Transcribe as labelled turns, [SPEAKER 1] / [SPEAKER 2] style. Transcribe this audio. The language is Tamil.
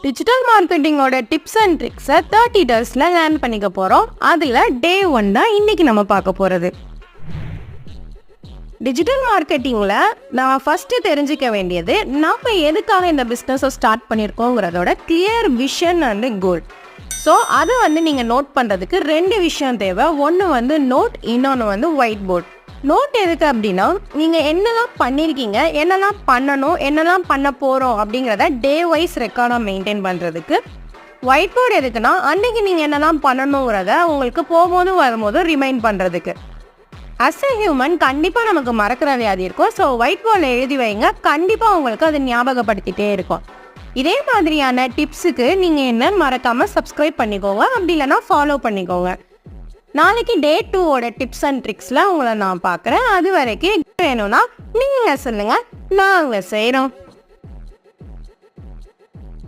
[SPEAKER 1] டிஜிட்டல் மார்க்கெட்டிங்கோட டிப்ஸ் அண்ட் ட்ரிக்ஸை 30 டேஸில் லேர்ன் பண்ணிக்க போகிறோம். அதில் டே 1 தான் இன்றைக்கி நம்ம பார்க்க போகிறது. டிஜிட்டல் மார்க்கெட்டிங்கில் நான் ஃபஸ்ட்டு தெரிஞ்சிக்க வேண்டியது நம்ம எதுக்காக இந்த பிஸ்னஸை ஸ்டார்ட் பண்ணியிருக்கோங்கிறதோட clear vision and goal. So அதை நீங்கள் நோட் பண்ணுறதுக்கு 2 விஷயம் தேவை. ஒன்று நோட், இன்னொன்று ஒயிட் போர்ட். நோட் எதுக்கு அப்படின்னா, நீங்கள் என்னெல்லாம் பண்ணியிருக்கீங்க, என்னெல்லாம் பண்ணணும், என்னெல்லாம் பண்ண போகிறோம் அப்படிங்கிறத டே வைஸ் ரெக்கார்டாக மெயின்டைன் பண்ணுறதுக்கு. ஒயிட் போர்டு எதுக்குன்னா, அன்றைக்கி நீங்கள் என்னெல்லாம் பண்ணணுங்கிறத உங்களுக்கு போகும்போதும் வரும்போதும் ரிமைண்ட் பண்ணுறதுக்கு. அஸ் எ ஹியூமன் கண்டிப்பாக நமக்கு மறக்கிற வியாதி இருக்கும். ஸோ ஒயிட் போர்டில் எழுதி வைங்க, கண்டிப்பாக உங்களுக்கு அது ஞாபகப்படுத்திகிட்டே இருக்கும். இதே மாதிரியான டிப்ஸுக்கு நீங்கள் என்ன மறக்காமல் சப்ஸ்கிரைப் பண்ணிக்கோங்க, அப்படி இல்லைன்னா ஃபாலோ பண்ணிக்கோங்க. நாளைக்கு டே 2ஓட டிப்ஸ் அண்ட் ட்ரிக்ஸில் உங்களை நான் பார்க்குறேன். அது வரைக்கும் வேணும்னா நீங்கள் சொல்லுங்கள், நாங்கள் செய்கிறோம்.